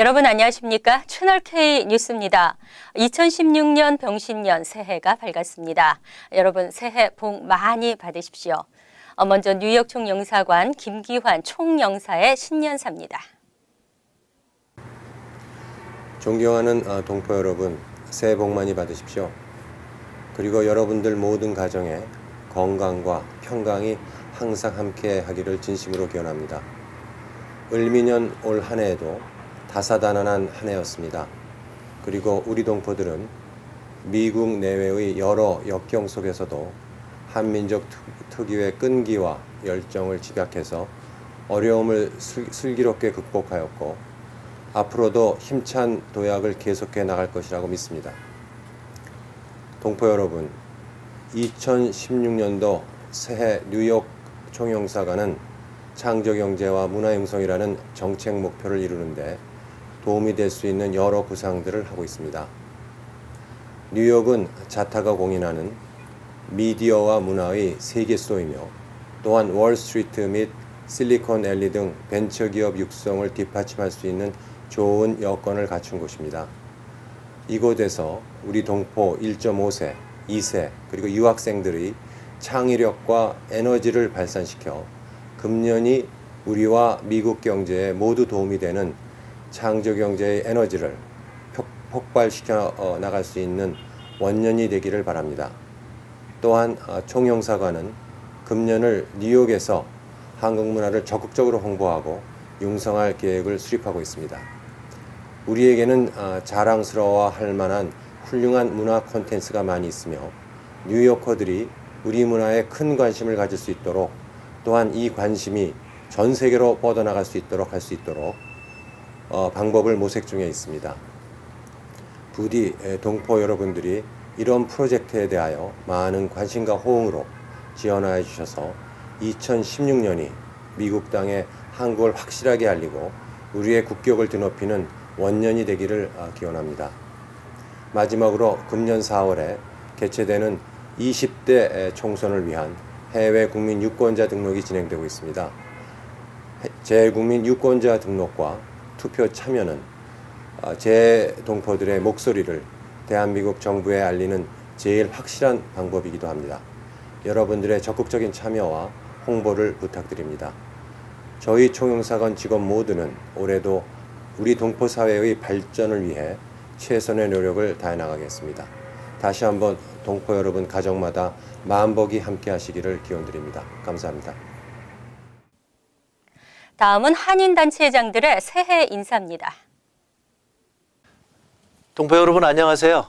여러분 안녕하십니까? 채널K 뉴스입니다. 2016년 병신년 새해가 밝았습니다. 여러분 새해 복 많이 받으십시오. 먼저 뉴욕 총영사관 김기환 총영사의 신년사입니다. 존경하는 동포 여러분, 새해 복 많이 받으십시오. 그리고 여러분들 모든 가정에 건강과 평강이 항상 함께 하기를 진심으로 기원합니다. 을미년 올 한 해에도 다사다난한 한 해였습니다. 그리고 우리 동포들은 미국 내외의 여러 역경 속에서도 한민족 특유의 끈기와 열정을 집약해서 어려움을 슬기롭게 극복하였고 앞으로도 힘찬 도약을 계속해 나갈 것이라고 믿습니다. 동포 여러분, 2016년도 새해 뉴욕 총영사관은 창조경제와 문화융성이라는 정책 목표를 이루는데 도움이 될 수 있는 여러 구상들을 하고 있습니다. 뉴욕은 자타가 공인하는 미디어와 문화의 세계소이며 또한 월스트리트 및 실리콘밸리 등 벤처기업 육성을 뒷받침할 수 있는 좋은 여건을 갖춘 곳입니다. 이곳에서 우리 동포 1.5세, 2세 그리고 유학생들의 창의력과 에너지를 발산시켜 금년이 우리와 미국 경제에 모두 도움이 되는 창조경제의 에너지를 폭발시켜 나갈 수 있는 원년이 되기를 바랍니다. 또한 총영사관은 금년을 뉴욕에서 한국 문화를 적극적으로 홍보하고 융성할 계획을 수립하고 있습니다. 우리에게는 자랑스러워할 만한 훌륭한 문화 콘텐츠가 많이 있으며 뉴요커들이 우리 문화에 큰 관심을 가질 수 있도록 또한 이 관심이 전 세계로 뻗어나갈 수 있도록 할 수 있도록 방법을 모색 중에 있습니다. 부디 동포 여러분들이 이런 프로젝트에 대하여 많은 관심과 호응으로 지원하여 주셔서 2016년이 미국 땅에 한국을 확실하게 알리고 우리의 국격을 드높이는 원년이 되기를 기원합니다. 마지막으로 금년 4월에 개최되는 20대 총선을 위한 해외 국민 유권자 등록이 진행되고 있습니다. 재국민 유권자 등록과 투표 참여는 제 동포들의 목소리를 대한민국 정부에 알리는 제일 확실한 방법이기도 합니다. 여러분들의 적극적인 참여와 홍보를 부탁드립니다. 저희 총영사관 직원 모두는 올해도 우리 동포 사회의 발전을 위해 최선의 노력을 다해 나가겠습니다. 다시 한번 동포 여러분 가정마다 만복이 함께 하시기를 기원드립니다. 감사합니다. 다음은 한인단체장들의 새해 인사입니다. 동포 여러분 안녕하세요.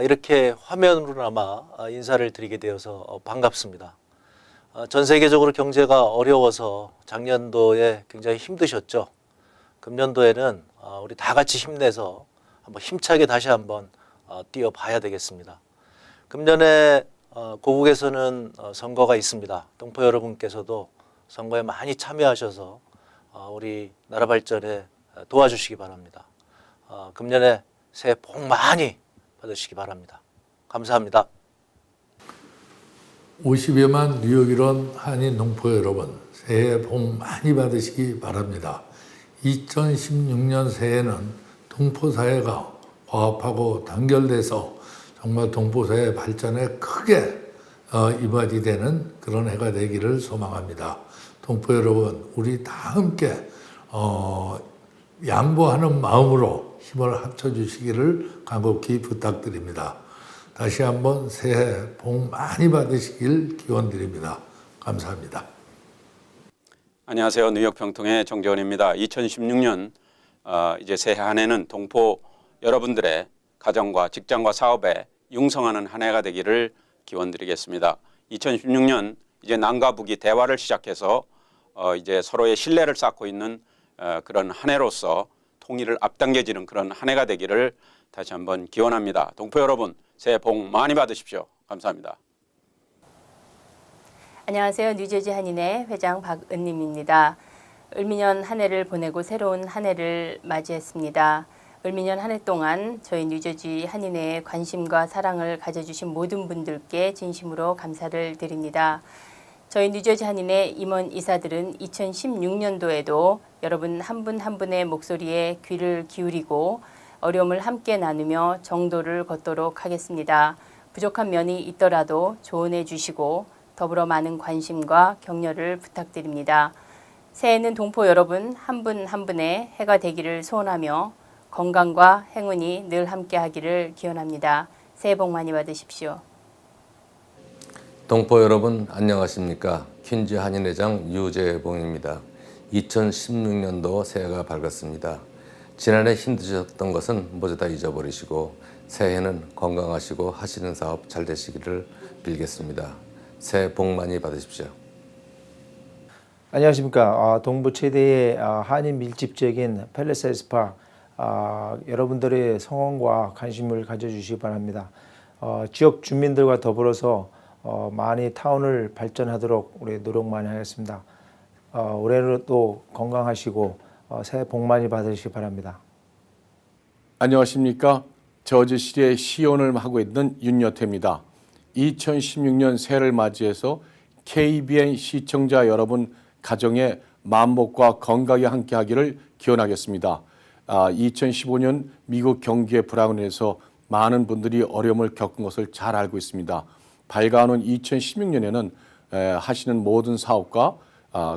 이렇게 화면으로나마 인사를 드리게 되어서 반갑습니다. 전 세계적으로 경제가 어려워서 작년도에 굉장히 힘드셨죠. 금년도에는 우리 다 같이 힘내서 한번 힘차게 다시 한번 뛰어봐야 되겠습니다. 금년에 고국에서는 선거가 있습니다. 동포 여러분께서도 선거에 많이 참여하셔서 우리 나라 발전에 도와주시기 바랍니다. 금년에 새해 복 많이 받으시기 바랍니다. 감사합니다. 50여만 뉴욕 일원 한인 동포 여러분, 새해 복 많이 받으시기 바랍니다. 2016년 새해는 동포 사회가 화합하고 단결돼서 정말 동포 사회 발전에 크게 이바지 되는 그런 해가 되기를 소망합니다. 동포 여러분, 우리 다 함께 양보하는 마음으로 힘을 합쳐주시기를 간곡히 부탁드립니다. 다시 한번 새해 복 많이 받으시길 기원드립니다. 감사합니다. 안녕하세요. 뉴욕 평통의 정재원입니다. 2016년 이제 새해 한 해는 동포 여러분들의 가정과 직장과 사업에 융성하는 한 해가 되기를 기원드리겠습니다. 2016년 이제 남과 북이 대화를 시작해서 이제 서로의 신뢰를 쌓고 있는 그런 한 해로서 통일을 앞당겨지는 그런 한 해가 되기를 다시 한번 기원합니다. 동포 여러분 새해 복 많이 받으십시오. 감사합니다. 안녕하세요. 뉴저지 한인회 회장 박은림입니다. 을미년 한 해를 보내고 새로운 한 해를 맞이했습니다. 을미년 한 해 동안 저희 뉴저지 한인회에 관심과 사랑을 가져주신 모든 분들께 진심으로 감사를 드립니다. 저희 뉴저지 한인의 임원 이사들은 2016년도에도 여러분 한 분 한 분의 목소리에 귀를 기울이고 어려움을 함께 나누며 정도를 걷도록 하겠습니다. 부족한 면이 있더라도 조언해 주시고 더불어 많은 관심과 격려를 부탁드립니다. 새해에는 동포 여러분 한 분 한 분의 해가 되기를 소원하며 건강과 행운이 늘 함께 하기를 기원합니다. 새해 복 많이 받으십시오. 동포 여러분 안녕하십니까? 퀸즈 한인회장 유재봉입니다. 2016년도 새해가 밝았습니다. 지난해 힘드셨던 것은 모두 다 잊어버리시고 새해에는 건강하시고 하시는 사업 잘 되시기를 빌겠습니다. 새해 복 많이 받으십시오. 안녕하십니까. 동부 최대의 한인 밀집적인 팰리세이드 파크 여러분들의 성원과 관심을 가져주시기 바랍니다. 지역 주민들과 더불어서 많이 타운을 발전하도록 우리 노력 많이 하겠습니다. 올해도 건강하시고 새해 복 많이 받으시기 바랍니다. 안녕하십니까. 저지시리의 시연을 하고 있는 윤여태입니다. 2016년 새해를 맞이해서 KBN 시청자 여러분 가정의 만복과 건강에 함께하기를 기원하겠습니다. 2015년 미국 경기의 불황으로 인해서 많은 분들이 어려움을 겪은 것을 잘 알고 있습니다. 밝아오는 2016년에는 하시는 모든 사업과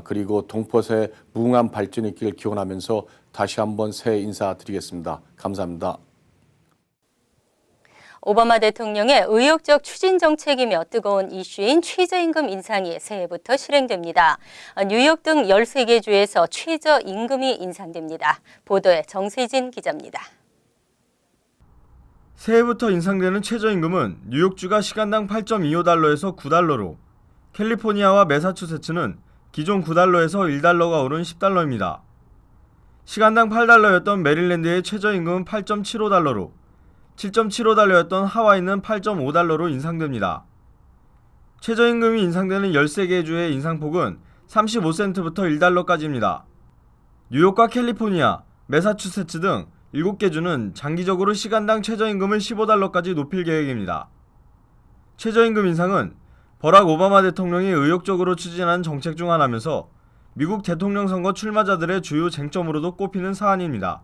그리고 동포사의 무궁한 발전이 있기를 기원하면서 다시 한번 새해 인사드리겠습니다. 감사합니다. 오바마 대통령의 의욕적 추진 정책이며 뜨거운 이슈인 최저임금 인상이 새해부터 실행됩니다. 뉴욕 등 13개 주에서 최저임금이 인상됩니다. 보도에 정세진 기자입니다. 새해부터 인상되는 최저임금은 뉴욕주가 시간당 8.25달러에서 9달러로, 캘리포니아와 매사추세츠는 기존 9달러에서 1달러가 오른 10달러입니다. 시간당 8달러였던 메릴랜드의 최저임금은 8.75달러로, 7.75달러였던 하와이는 8.5달러로 인상됩니다. 최저임금이 인상되는 13개 주의 인상폭은 35센트부터 1달러까지입니다. 뉴욕과 캘리포니아, 매사추세츠 등 7개 주는 장기적으로 시간당 최저임금을 15달러까지 높일 계획입니다. 최저임금 인상은 버락 오바마 대통령이 의욕적으로 추진한 정책 중 하나면서 미국 대통령 선거 출마자들의 주요 쟁점으로도 꼽히는 사안입니다.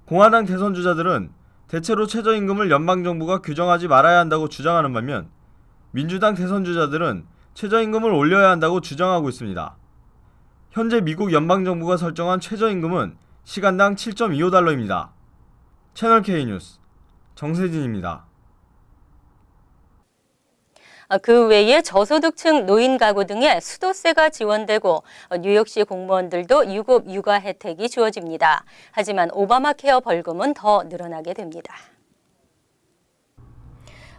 공화당 대선 주자들은 대체로 최저임금을 연방정부가 규정하지 말아야 한다고 주장하는 반면 민주당 대선 주자들은 최저임금을 올려야 한다고 주장하고 있습니다. 현재 미국 연방정부가 설정한 최저임금은 시간당 7.25달러입니다. 채널 K뉴스 정세진입니다. 그 외에 저소득층 노인 가구 등에 수도세가 지원되고 뉴욕시 공무원들도 유급 육아 혜택이 주어집니다. 하지만 오바마 케어 벌금은 더 늘어나게 됩니다.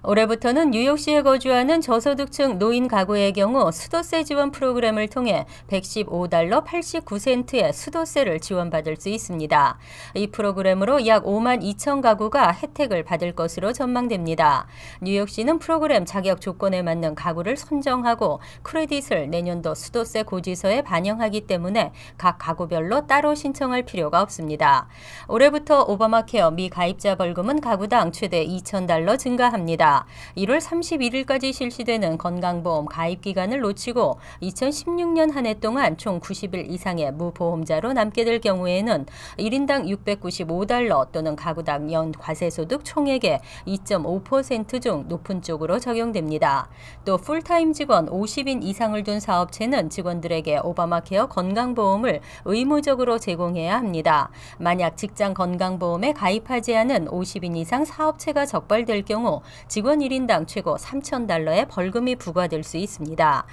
올해부터는 뉴욕시에 거주하는 저소득층 노인 가구의 경우 수도세 지원 프로그램을 통해 115달러 89센트의 수도세를 지원받을 수 있습니다. 이 프로그램으로 약 5만 2천 가구가 혜택을 받을 것으로 전망됩니다. 뉴욕시는 프로그램 자격 조건에 맞는 가구를 선정하고 크레딧을 내년도 수도세 고지서에 반영하기 때문에 각 가구별로 따로 신청할 필요가 없습니다. 올해부터 오바마 케어 미가입자 벌금은 가구당 최대 2,000달러 증가합니다. 1월 31일까지 실시되는 건강보험 가입 기간을 놓치고 2016년 한 해 동안 총 90일 이상의 무보험자로 남게 될 경우에는 1인당 695달러 또는 가구당 연 과세소득 총액의 2.5% 중 높은 쪽으로 적용됩니다. 또 풀타임 직원 50인 이상을 둔 사업체는 직원들에게 오바마 케어 건강보험을 의무적으로 제공해야 합니다. 만약 직장 건강보험에 가입하지 않은 50인 이상 사업체가 적발될 경우 직원 1인당 최고 3,000달러의 벌금이 부과될 수 있습니다.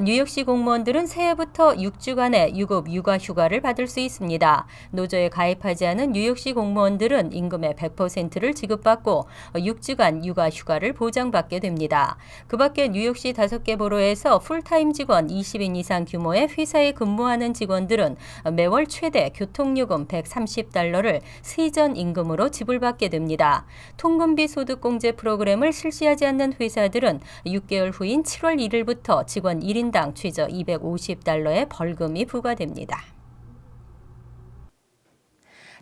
뉴욕시 공무원들은 새해부터 6주간의 유급 육아 휴가를 받을 수 있습니다. 노조에 가입하지 않은 뉴욕시 공무원들은 임금의 100%를 지급받고 6주간 육아 휴가를 보장받게 됩니다. 그 밖에 뉴욕시 5개 보로에서 풀타임 직원 20인 이상 규모의 회사에 근무하는 직원들은 매월 최대 교통요금 130달러를 세전 임금으로 지불받게 됩니다. 통근비 소득공제 프로그램을 실시하지 않는 회사들은 6개월 후인 7월 1일부터 직원 1인당 최저 250달러의 벌금이 부과됩니다.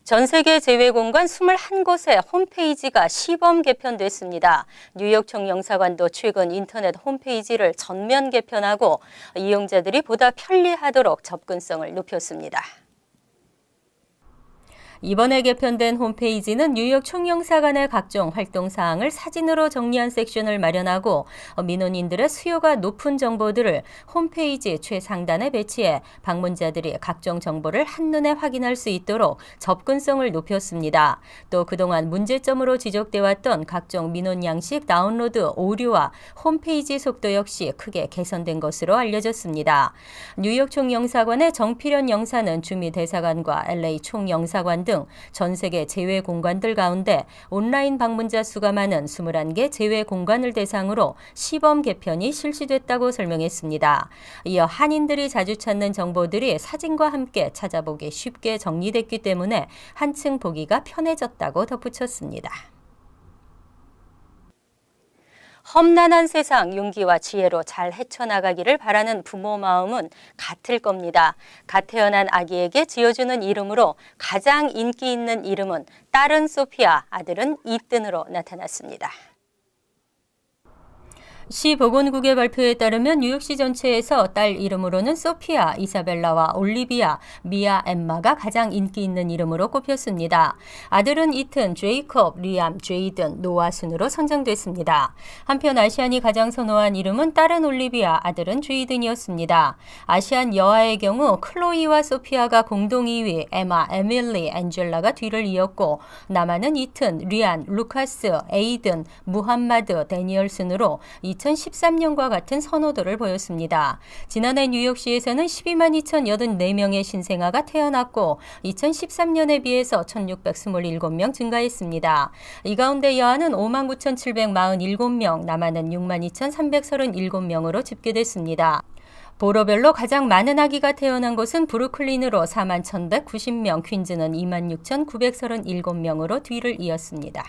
전 세계 제외공간 21곳의 홈페이지가 시범 개편됐습니다. 뉴욕 총영사관도 최근 인터넷 홈페이지를 전면 개편하고 이용자들이 보다 편리하도록 접근성을 높였습니다. 이번에 개편된 홈페이지는 뉴욕 총영사관의 각종 활동 사항을 사진으로 정리한 섹션을 마련하고 민원인들의 수요가 높은 정보들을 홈페이지 최상단에 배치해 방문자들이 각종 정보를 한눈에 확인할 수 있도록 접근성을 높였습니다. 또 그동안 문제점으로 지적돼 왔던 각종 민원 양식 다운로드 오류와 홈페이지 속도 역시 크게 개선된 것으로 알려졌습니다. 뉴욕 총영사관의 정필현 영사는 주미 대사관과 LA 총영사관 등 전 세계 제외 공간들 가운데 온라인 방문자 수가 많은 21개 제외 공간을 대상으로 시범 개편이 실시됐다고 설명했습니다. 이어 한인들이 자주 찾는 정보들이 사진과 함께 찾아보기 쉽게 정리됐기 때문에 한층 보기가 편해졌다고 덧붙였습니다. 험난한 세상 용기와 지혜로 잘 헤쳐나가기를 바라는 부모 마음은 같을 겁니다. 갓 태어난 아기에게 지어주는 이름으로 가장 인기 있는 이름은 딸은 소피아, 아들은 이든으로 나타났습니다. 시 보건국의 발표에 따르면 뉴욕시 전체에서 딸 이름으로는 소피아, 이사벨라와 올리비아, 미아, 엠마가 가장 인기 있는 이름으로 꼽혔습니다. 아들은 이튼, 제이콥, 리암, 제이든, 노아 순으로 선정됐습니다. 한편 아시안이 가장 선호한 이름은 딸은 올리비아, 아들은 제이든이었습니다. 아시안 여아의 경우 클로이와 소피아가 공동 2위, 에마, 에밀리, 앤젤라가 뒤를 이었고 남아는 이튼, 리안, 루카스, 에이든, 무함마드, 데니얼 순으로 2013년과 같은 선호도를 보였습니다. 지난해 뉴욕시에서는 12만 2,084명의 신생아가 태어났고 2013년에 비해서 1,627명 증가했습니다. 이 가운데 여아는 5만 9,747명, 남아는 6만 2,337명으로 집계됐습니다. 보로별로 가장 많은 아기가 태어난 곳은 브루클린으로 4만 1,190명, 퀸즈는 2만 6,937명으로 뒤를 이었습니다.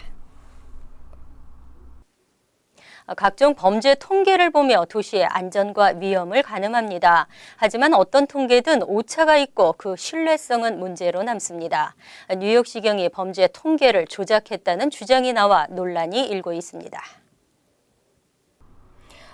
각종 범죄 통계를 보며 도시의 안전과 위험을 가늠합니다. 하지만 어떤 통계든 오차가 있고 그 신뢰성은 문제로 남습니다. 뉴욕시경이 범죄 통계를 조작했다는 주장이 나와 논란이 일고 있습니다.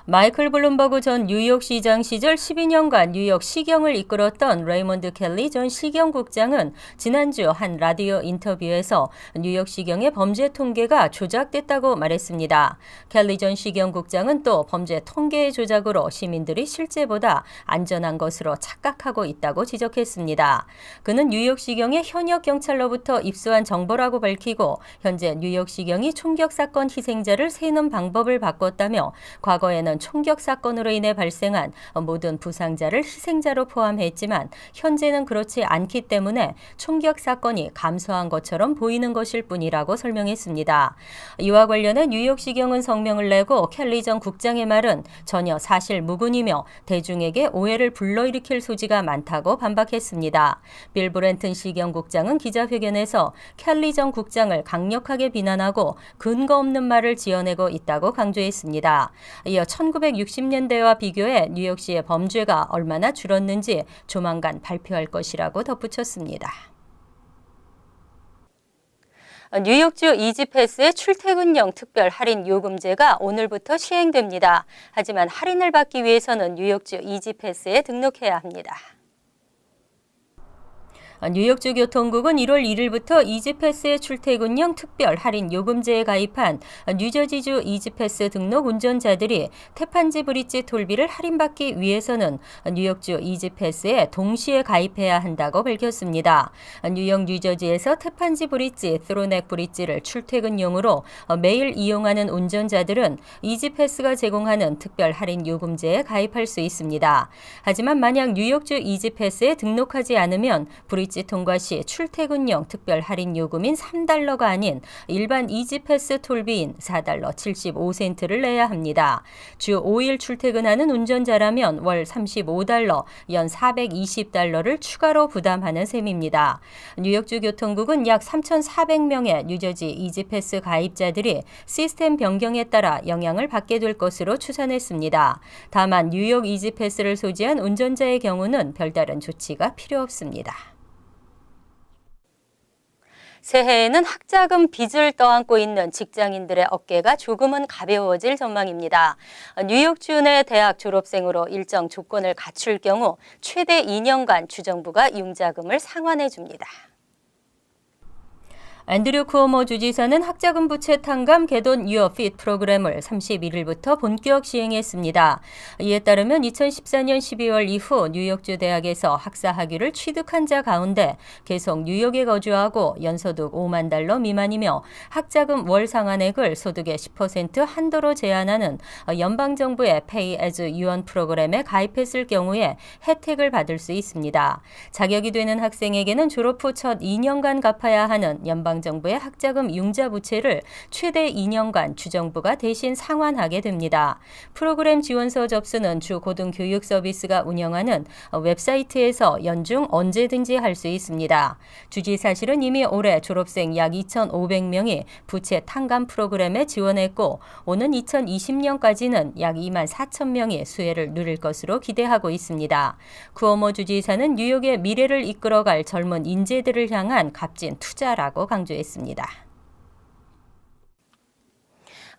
마이클 블룸버그 전 뉴욕시장 시절 12년간 뉴욕 시경을 이끌었던 레이먼드 켈리 전 시경국장은 지난주 한 라디오 인터뷰에서 뉴욕 시경의 범죄 통계가 조작됐다고 말했습니다. 켈리 전 시경국장은 또 범죄 통계의 조작으로 시민들이 실제보다 안전한 것으로 착각하고 있다고 지적했습니다. 그는 뉴욕 시경의 현역 경찰로부터 입수한 정보라고 밝히고 현재 뉴욕 시경이 총격 사건 희생자를 세는 방법을 바꿨다며 과거에는 총격 사건으로 인해 발생한 모든 부상자를 희생자로 포함했지만 현재는 그렇지 않기 때문에 총격 사건이 감소한 것처럼 보이는 것일 뿐이라고 설명했습니다. 이와 관련해 뉴욕시경은 성명을 내고 켈리 전 국장의 말은 전혀 사실 무근이며 대중에게 오해를 불러일으킬 소지가 많다고 반박했습니다. 빌 브렌튼 시경국장은 기자회견에서 켈리 전 국장을 강력하게 비난하고 근거 없는 말을 지어내고 있다고 강조했습니다. 이어 1960년대와 비교해 뉴욕시의 범죄가 얼마나 줄었는지 조만간 발표할 것이라고 덧붙였습니다. 뉴욕주 이지패스의 출퇴근용 특별 할인 요금제가 오늘부터 시행됩니다. 하지만 할인을 받기 위해서는 뉴욕주 이지패스에 등록해야 합니다. 뉴욕주 교통국은 1월 1일부터 이지패스의 출퇴근용 특별 할인 요금제에 가입한 뉴저지주 이지패스 등록 운전자들이 태판지 브릿지 톨비를 할인받기 위해서는 뉴욕주 이지패스에 동시에 가입해야 한다고 밝혔습니다. 뉴욕 뉴저지에서 태판지 브릿지, 스로넥 브릿지를 출퇴근용으로 매일 이용하는 운전자들은 이지패스가 제공하는 특별 할인 요금제에 가입할 수 있습니다. 하지만 만약 뉴욕주 이지패스에 등록하지 않으면 브릿지 통과 시 출퇴근용 특별 할인 요금인 $3가 아닌 일반 이지패스 톨비인 $4 75센트를 내야 합니다. 주 5일 출퇴근하는 운전자라면 월 $35, 연 $420를 추가로 부담하는 셈입니다. 뉴욕주 교통국은 약 3,400명의 뉴저지 이지패스 가입자들이 시스템 변경에 따라 영향을 받게 될 것으로 추산했습니다. 다만 뉴욕 이지패스를 소지한 운전자의 경우는 별다른 조치가 필요 없습니다. 새해에는 학자금 빚을 떠안고 있는 직장인들의 어깨가 조금은 가벼워질 전망입니다. 뉴욕주 내 대학 졸업생으로 일정 조건을 갖출 경우 최대 2년간 주정부가 융자금을 상환해 줍니다. 앤드류 쿠오모 주지사는 학자금 부채 탕감 개돈 Your Fit 프로그램을 31일부터 본격 시행했습니다. 이에 따르면 2014년 12월 이후 뉴욕주 대학에서 학사 학위를 취득한 자 가운데 계속 뉴욕에 거주하고 연소득 5만 달러 미만이며 학자금 월 상환액을 소득의 10% 한도로 제한하는 연방정부의 Pay as You Earn 프로그램에 가입했을 경우에 혜택을 받을 수 있습니다. 자격이 되는 학생에게는 졸업 후 첫 2년간 갚아야 하는 연방정부의 학자금 융자 부채를 최대 2년간 주정부가 대신 상환하게 됩니다. 프로그램 지원서 접수는 주 고등교육 서비스가 운영하는 웹사이트에서 연중 언제든지 할 수 있습니다. 주지사실은 이미 올해 졸업생 약 2,500명이 부채 탕감 프로그램에 지원했고 오는 2020년까지는 약 2만 4천 명이 수혜를 누릴 것으로 기대하고 있습니다. 쿠오모 주지사는 뉴욕의 미래를 이끌어갈 젊은 인재들을 향한 값진 투자라고 강조했습니다.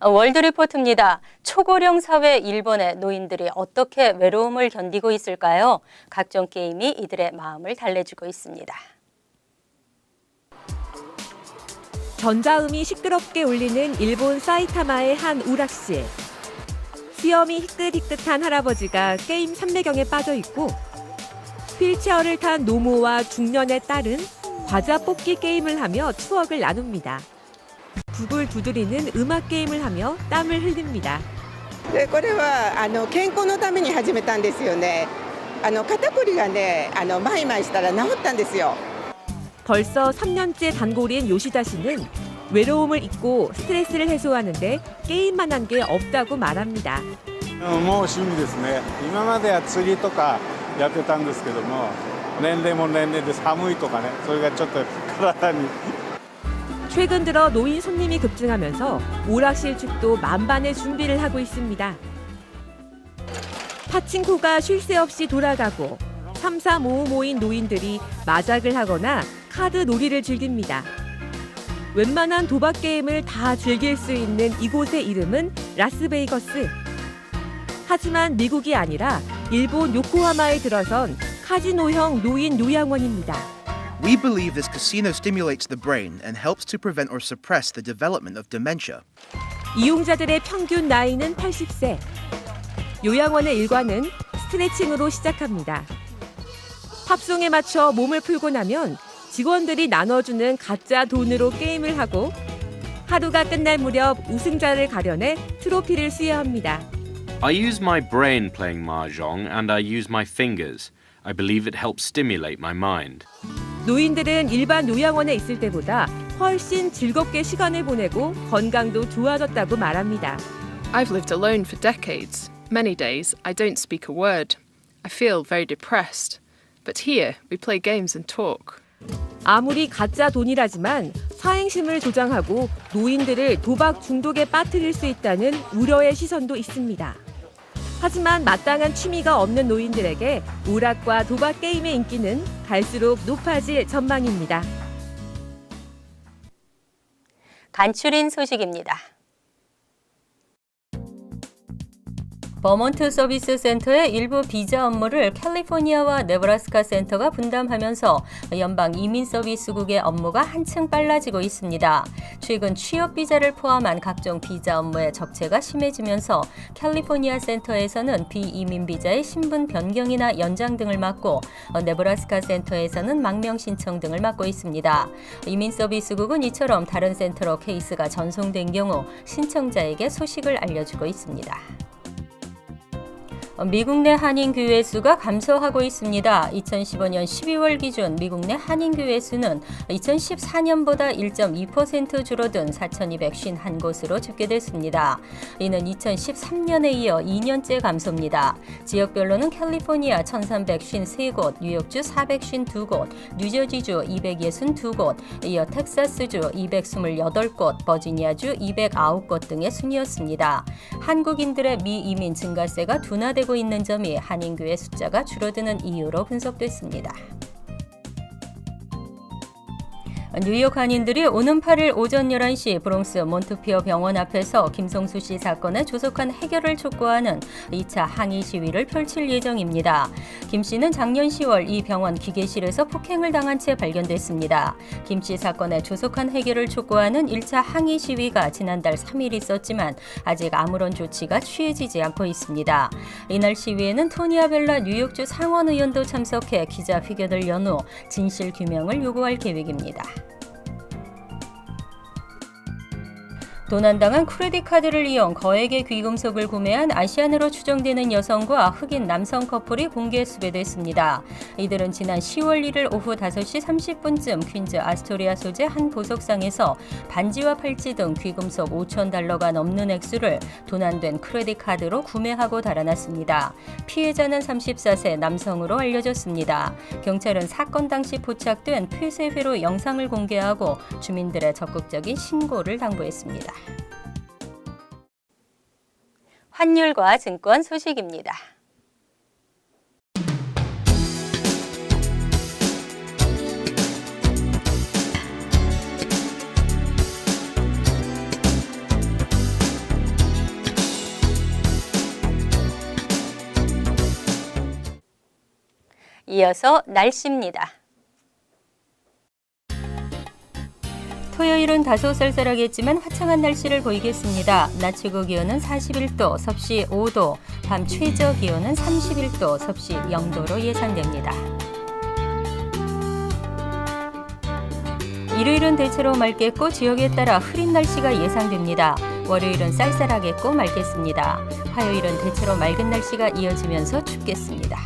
월드 리포트입니다. 초고령 사회 일본의 노인들이 어떻게 외로움을 견디고 있을까요? 각종 게임이 이들의 마음을 달래주고 있습니다. 전자음이 시끄럽게 울리는 일본 사이타마의 한 우락실. 수염이 희끗희끗한 할아버지가 게임 삼매경에 빠져 있고 휠체어를 탄 노모와 중년의 딸은 과자 뽑기 게임을 하며 추억을 나눕니다. 북을 두드리는 음악 게임을 하며 땀을 흘립니다. これは健康のために始めたんですよね。肩こりがね、マイマイしたら治ったんですよ。 벌써 3년째 단골인 요시다 씨는 외로움을 잊고 스트레스를 해소하는데 게임만 한 게 없다고 말합니다. もう趣味ですね。今までは釣りとかやってたんですけども、年齢も年齢で寒いとかね、それがちょっと体に。 최근 들어 노인 손님이 급증하면서 오락실 측도 만반의 준비를 하고 있습니다. 파친코가 쉴 새 없이 돌아가고 3-4-5-5인 노인들이 마작을 하거나 카드 놀이를 즐깁니다. 웬만한 도박 게임을 다 즐길 수 있는 이곳의 이름은 라스베이거스. 하지만 미국이 아니라 일본 요코하마에 들어선 카지노형 노인 요양원입니다. We believe this casino stimulates the brain and helps to prevent or suppress the development of dementia. 이용자들의 평균 나이는 80세. 요양원의 일과는 스트레칭으로 시작합니다. 팝송에 맞춰 몸을 풀고 나면 직원들이 나눠주는 가짜 돈으로 게임을 하고 하루가 끝날 무렵 우승자를 가려내 트로피를 수여합니다. I use my brain playing mahjong and I use my fingers. I believe it helps stimulate my mind. 노인들은 일반 요양원에 있을 때보다 훨씬 즐겁게 시간을 보내고 건강도 좋아졌다고 말합니다. I've lived alone for decades. Many days I don't speak a word. I feel very depressed. But here we play games and talk. 아무리 가짜 돈이라지만 사행심을 조장하고 노인들을 도박 중독에 빠뜨릴 수 있다는 우려의 시선도 있습니다. 하지만 마땅한 취미가 없는 노인들에게 오락과 도박 게임의 인기는 갈수록 높아질 전망입니다. 간추린 소식입니다. 버몬트 서비스 센터의 일부 비자 업무를 캘리포니아와 네브라스카 센터가 분담하면서 연방 이민 서비스국의 업무가 한층 빨라지고 있습니다. 최근 취업 비자를 포함한 각종 비자 업무의 적체가 심해지면서 캘리포니아 센터에서는 비이민 비자의 신분 변경이나 연장 등을 맡고 네브라스카 센터에서는 망명 신청 등을 맡고 있습니다. 이민 서비스국은 이처럼 다른 센터로 케이스가 전송된 경우 신청자에게 소식을 알려주고 있습니다. 미국 내 한인교회 수가 감소하고 있습니다. 2015년 12월 기준 미국 내 한인교회 수는 2014년보다 1.2% 줄어든 4,251곳으로 집계됐습니다. 이는 2013년에 이어 2년째 감소입니다. 지역별로는 캘리포니아 1,353곳, 뉴욕주 452곳, 뉴저지주 262곳, 이어 텍사스주 228곳, 버지니아주 209곳 등의 순이었습니다. 한국인들의 미이민 증가세가 둔화되고 있는 점이 한인교회 숫자가 줄어드는 이유로 분석됐습니다. 뉴욕 한인들이 오는 8일 오전 11시 브롱스 몬트피어 병원 앞에서 김성수 씨 사건의 조속한 해결을 촉구하는 2차 항의 시위를 펼칠 예정입니다. 김 씨는 작년 10월 이 병원 기계실에서 폭행을 당한 채 발견됐습니다. 김 씨 사건의 조속한 해결을 촉구하는 1차 항의 시위가 지난달 3일 있었지만 아직 아무런 조치가 취해지지 않고 있습니다. 이날 시위에는 토니 아벨라 뉴욕주 상원 의원도 참석해 기자회견을 연 후 진실 규명을 요구할 계획입니다. 도난당한 크레딧 카드를 이용 거액의 귀금속을 구매한 아시안으로 추정되는 여성과 흑인 남성 커플이 공개 수배됐습니다. 이들은 지난 10월 1일 오후 5시 30분쯤 퀸즈 아스토리아 소재 한 보석상에서 반지와 팔찌 등 귀금속 $5,000가 넘는 액수를 도난된 크레딧 카드로 구매하고 달아났습니다. 피해자는 34세 남성으로 알려졌습니다. 경찰은 사건 당시 포착된 폐쇄회로 영상을 공개하고 주민들의 적극적인 신고를 당부했습니다. 환율과 증권 소식입니다. 이어서 날씨입니다. 토요일은 다소 쌀쌀하겠지만 화창한 날씨를 보이겠습니다. 낮 최고 기온은 41도, 섭씨 5도, 밤 최저 기온은 31도, 섭씨 0도로 예상됩니다. 일요일은 대체로 맑겠고 지역에 따라 흐린 날씨가 예상됩니다. 월요일은 쌀쌀하겠고 맑겠습니다. 화요일은 대체로 맑은 날씨가 이어지면서 춥겠습니다.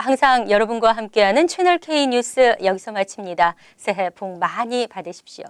항상 여러분과 함께하는 채널 K 뉴스 여기서 마칩니다. 새해 복 많이 받으십시오.